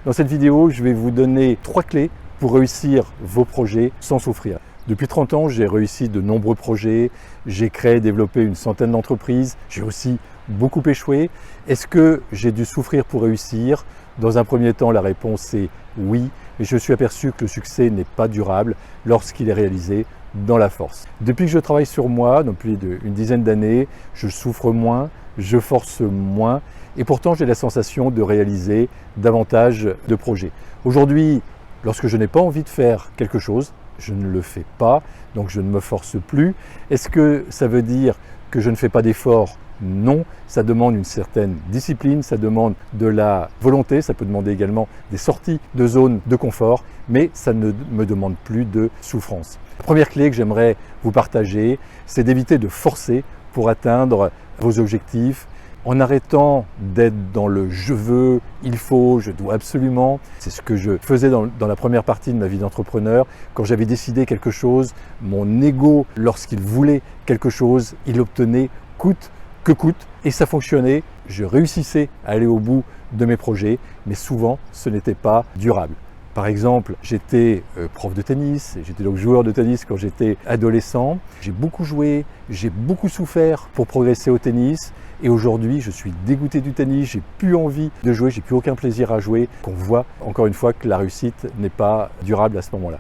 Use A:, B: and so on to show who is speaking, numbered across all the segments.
A: Dans cette vidéo, je vais vous donner 3 clés pour réussir vos projets sans souffrir. Depuis 30 ans, j'ai réussi de nombreux projets, j'ai créé et développé une centaine d'entreprises, j'ai aussi beaucoup échoué. Est-ce que j'ai dû souffrir pour réussir? Dans un premier temps, la réponse est oui, mais je suis aperçu que le succès n'est pas durable lorsqu'il est réalisé dans la force. Depuis que je travaille sur moi, depuis une dizaine d'années, je souffre moins, je force moins et pourtant j'ai la sensation de réaliser davantage de projets. Aujourd'hui, lorsque je n'ai pas envie de faire quelque chose, je ne le fais pas, donc je ne me force plus. Est-ce que ça veut dire que je ne fais pas d'efforts? Non, ça demande une certaine discipline, ça demande de la volonté, ça peut demander également des sorties de zone de confort, mais ça ne me demande plus de souffrance. La première clé que j'aimerais vous partager, c'est d'éviter de forcer pour atteindre vos objectifs, en arrêtant d'être dans le « je veux »,« il faut »,« je dois absolument ». C'est ce que je faisais dans la première partie de ma vie d'entrepreneur. Quand j'avais décidé quelque chose, mon ego, lorsqu'il voulait quelque chose, il obtenait coûte que coûte. Et ça fonctionnait, je réussissais à aller au bout de mes projets, mais souvent ce n'était pas durable. Par exemple, j'étais prof de tennis, j'étais donc joueur de tennis quand j'étais adolescent. J'ai beaucoup joué, j'ai beaucoup souffert pour progresser au tennis. Et aujourd'hui, je suis dégoûté du tennis, j'ai plus envie de jouer, j'ai plus aucun plaisir à jouer. On voit encore une fois que la réussite n'est pas durable à ce moment-là.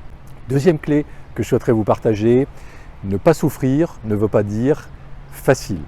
A: Deuxième clé que je souhaiterais vous partager, ne pas souffrir ne veut pas dire facile.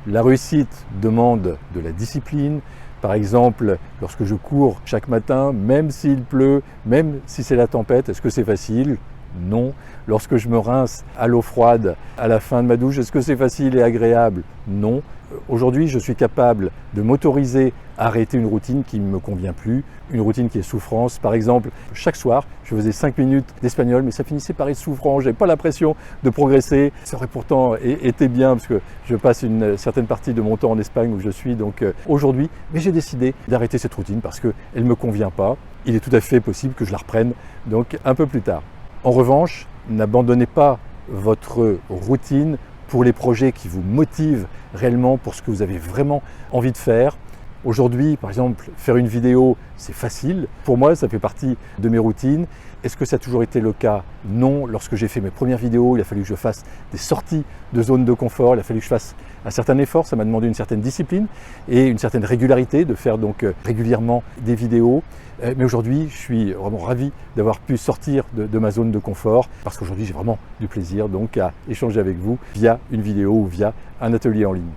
A: La réussite demande de la discipline. Par exemple, lorsque je cours chaque matin, même s'il pleut, même si c'est la tempête, est-ce que c'est facile? Non. Lorsque je me rince à l'eau froide à la fin de ma douche, est-ce que c'est facile et agréable? Non. Aujourd'hui, je suis capable de m'autoriser à arrêter une routine qui ne me convient plus, une routine qui est souffrance. Par exemple, chaque soir, je faisais 5 minutes d'espagnol, mais ça finissait par être souffrant, je n'avais pas l'impression de progresser. Ça aurait pourtant été bien, parce que je passe une certaine partie de mon temps en Espagne où je suis donc aujourd'hui, mais j'ai décidé d'arrêter cette routine parce qu'elle ne me convient pas. Il est tout à fait possible que je la reprenne donc un peu plus tard. En revanche, n'abandonnez pas votre routine pour les projets qui vous motivent réellement, pour ce que vous avez vraiment envie de faire. Aujourd'hui, par exemple, faire une vidéo, c'est facile. Pour moi, ça fait partie de mes routines. Est-ce que ça a toujours été le cas? Non. Lorsque j'ai fait mes premières vidéos, il a fallu que je fasse des sorties de zone de confort, il a fallu que je fasse un certain effort, ça m'a demandé une certaine discipline et une certaine régularité de faire donc régulièrement des vidéos. Mais aujourd'hui, je suis vraiment ravi d'avoir pu sortir de ma zone de confort parce qu'aujourd'hui, j'ai vraiment du plaisir donc à échanger avec vous via une vidéo ou via un atelier en ligne.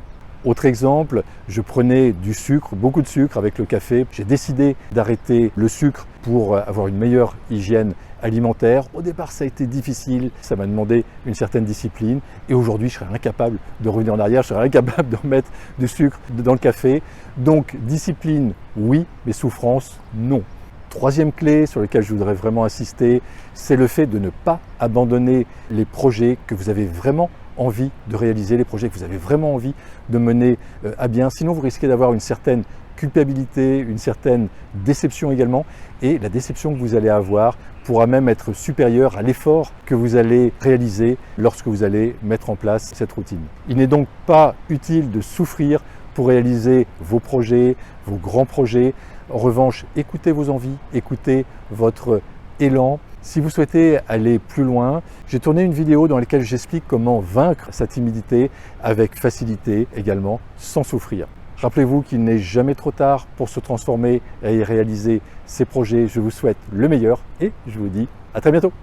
A: Autre exemple, je prenais du sucre, beaucoup de sucre avec le café. J'ai décidé d'arrêter le sucre pour avoir une meilleure hygiène alimentaire. Au départ, ça a été difficile, ça m'a demandé une certaine discipline. Et aujourd'hui, je serais incapable de revenir en arrière, je serais incapable de remettre du sucre dans le café. Donc, discipline, oui, mais souffrance, non. Troisième clé sur laquelle je voudrais vraiment insister, c'est le fait de ne pas abandonner les projets que vous avez vraiment envie de réaliser, les projets que vous avez vraiment envie de mener à bien. Sinon, vous risquez d'avoir une certaine culpabilité, une certaine déception également. Et la déception que vous allez avoir pourra même être supérieure à l'effort que vous allez réaliser lorsque vous allez mettre en place cette routine. Il n'est donc pas utile de souffrir pour réaliser vos projets, vos grands projets. En revanche, écoutez vos envies, écoutez votre élan. Si vous souhaitez aller plus loin, j'ai tourné une vidéo dans laquelle j'explique comment vaincre sa timidité avec facilité également, sans souffrir. Rappelez-vous qu'il n'est jamais trop tard pour se transformer et réaliser ses projets. Je vous souhaite le meilleur et je vous dis à très bientôt.